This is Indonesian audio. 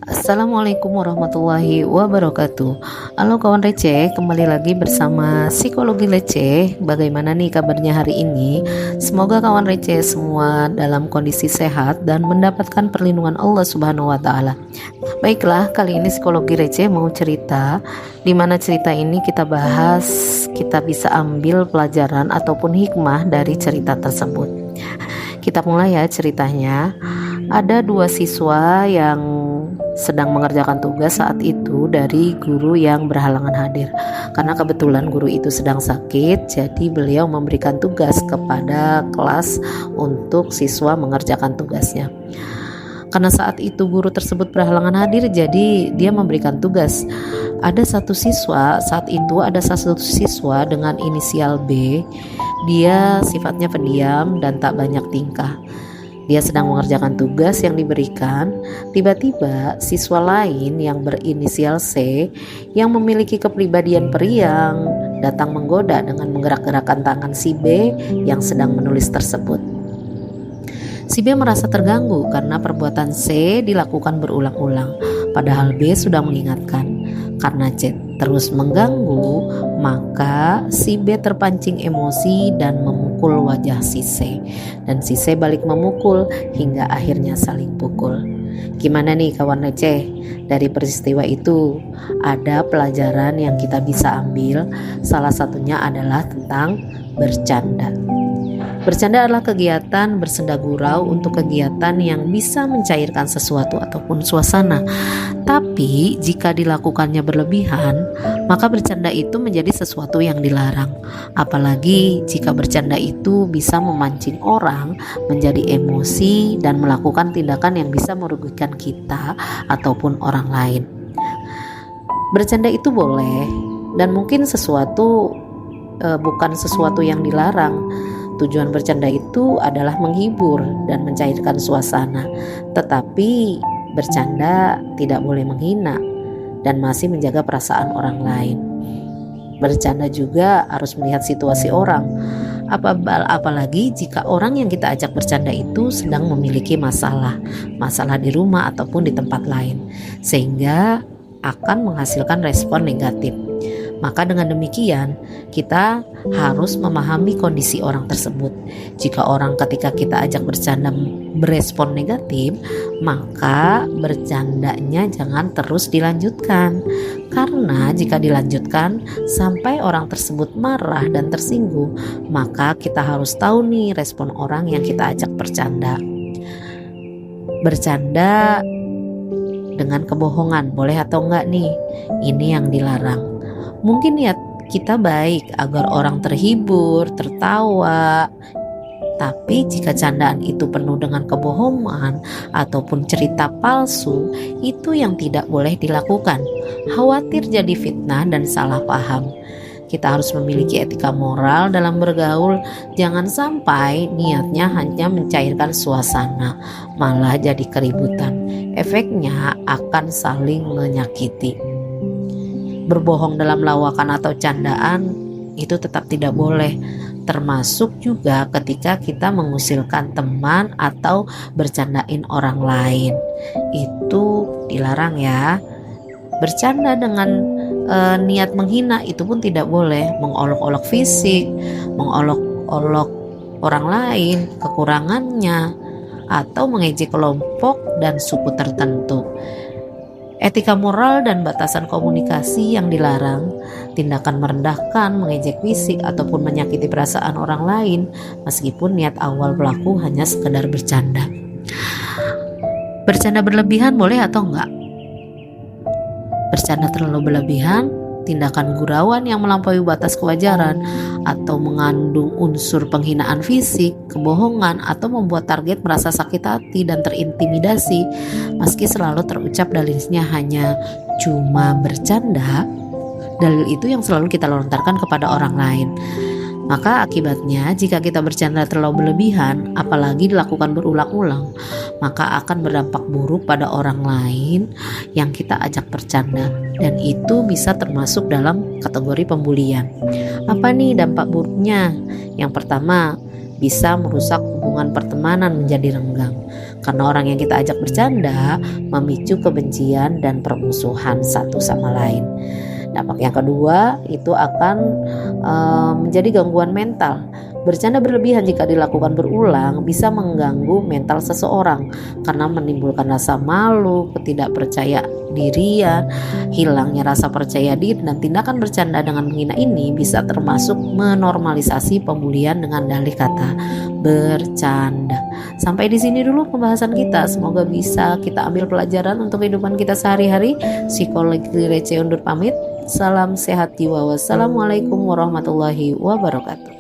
Assalamualaikum warahmatullahi wabarakatuh. Halo kawan receh, kembali lagi bersama Psikologi Receh. Bagaimana nih kabarnya hari ini? Semoga kawan receh semua dalam kondisi sehat dan mendapatkan perlindungan Allah Subhanahu wa taala. Baiklah, kali ini Psikologi Receh mau cerita, di mana cerita ini kita bahas, kita bisa ambil pelajaran ataupun hikmah dari cerita tersebut. Kita mulai ya ceritanya. Ada dua siswa yang sedang mengerjakan tugas saat itu dari guru yang berhalangan hadir. Karena kebetulan guru itu sedang sakit, jadi beliau memberikan tugas kepada kelas untuk siswa mengerjakan tugasnya. Karena saat itu guru tersebut berhalangan hadir, jadi dia memberikan tugas. Ada satu siswa, saat itu ada satu siswa dengan inisial B. Dia sifatnya pendiam dan tak banyak tingkah. Dia sedang mengerjakan tugas yang diberikan. Tiba-tiba siswa lain yang berinisial C yang memiliki kepribadian periang datang menggoda dengan menggerak-gerakkan tangan si B yang sedang menulis tersebut. Si B merasa terganggu karena perbuatan C dilakukan berulang-ulang, padahal B sudah mengingatkan. Karena C terus mengganggu, maka si B terpancing emosi dan memukul wajah si C. Dan si C balik memukul hingga akhirnya saling pukul. Gimana nih kawan receh? Dari peristiwa itu ada pelajaran yang kita bisa ambil. Salah satunya adalah tentang bercanda. Bercanda adalah kegiatan bersenda gurau untuk kegiatan yang bisa mencairkan sesuatu ataupun suasana. Tapi jika dilakukannya berlebihan, maka bercanda itu menjadi sesuatu yang dilarang. Apalagi jika bercanda itu bisa memancing orang menjadi emosi dan melakukan tindakan yang bisa merugikan kita ataupun orang lain. Bercanda itu boleh dan mungkin bukan sesuatu yang dilarang. Tujuan bercanda itu adalah menghibur dan mencairkan suasana. Tetapi bercanda tidak boleh menghina dan masih menjaga perasaan orang lain. Bercanda juga harus melihat situasi orang. Apalagi jika orang yang kita ajak bercanda itu sedang memiliki masalah di rumah ataupun di tempat lain, sehingga akan menghasilkan respon negatif. Maka dengan demikian kita harus memahami kondisi orang tersebut. Jika orang ketika kita ajak bercanda berespon negatif, maka bercandanya jangan terus dilanjutkan. Karena jika dilanjutkan sampai orang tersebut marah dan tersinggung, maka kita harus tahu nih respon orang yang kita ajak bercanda. Bercanda dengan kebohongan boleh atau enggak nih? Ini yang dilarang. Mungkin niat kita baik agar orang terhibur, tertawa. Tapi jika candaan itu penuh dengan kebohongan ataupun cerita palsu, itu yang tidak boleh dilakukan. Khawatir jadi fitnah dan salah paham. Kita harus memiliki etika moral dalam bergaul. Jangan sampai niatnya hanya mencairkan suasana, malah jadi keributan. Efeknya akan saling menyakiti. Berbohong dalam lawakan atau candaan itu tetap tidak boleh, termasuk juga ketika kita mengusilkan teman atau bercandain orang lain. Itu dilarang ya. Bercanda dengan niat menghina itu pun tidak boleh. Mengolok-olok fisik, mengolok-olok orang lain, kekurangannya, atau mengejek kelompok dan suku tertentu. Etika moral dan batasan komunikasi yang dilarang, tindakan merendahkan, mengejek fisik ataupun menyakiti perasaan orang lain meskipun niat awal pelaku hanya sekedar bercanda. Bercanda berlebihan boleh atau enggak? Bercanda terlalu berlebihan, tindakan gurauan yang melampaui batas kewajaran atau mengandung unsur penghinaan fisik, kebohongan, atau membuat target merasa sakit hati dan terintimidasi meski selalu terucap dalilnya hanya cuma bercanda. Dalil itu yang selalu kita lontarkan kepada orang lain. Maka akibatnya jika kita bercanda terlalu berlebihan, apalagi dilakukan berulang-ulang, maka akan berdampak buruk pada orang lain yang kita ajak bercanda, dan itu bisa termasuk dalam kategori pembulian. Apa nih dampak buruknya? Yang pertama, bisa merusak hubungan pertemanan menjadi renggang. Karena orang yang kita ajak bercanda memicu kebencian dan permusuhan satu sama lain. Dampak yang kedua itu akan menjadi gangguan mental. Bercanda berlebihan jika dilakukan berulang bisa mengganggu mental seseorang karena menimbulkan rasa malu, ketidakpercayaan dirian, hilangnya rasa percaya diri, dan tindakan bercanda dengan menghina ini bisa termasuk menormalisasi pembulian dengan dalih kata bercanda. Sampai di sini dulu pembahasan kita. Semoga bisa kita ambil pelajaran untuk kehidupan kita sehari-hari. Psikologi receh undur pamit. Salam sehat jiwa. Wassalamualaikum warahmatullahi wabarakatuh.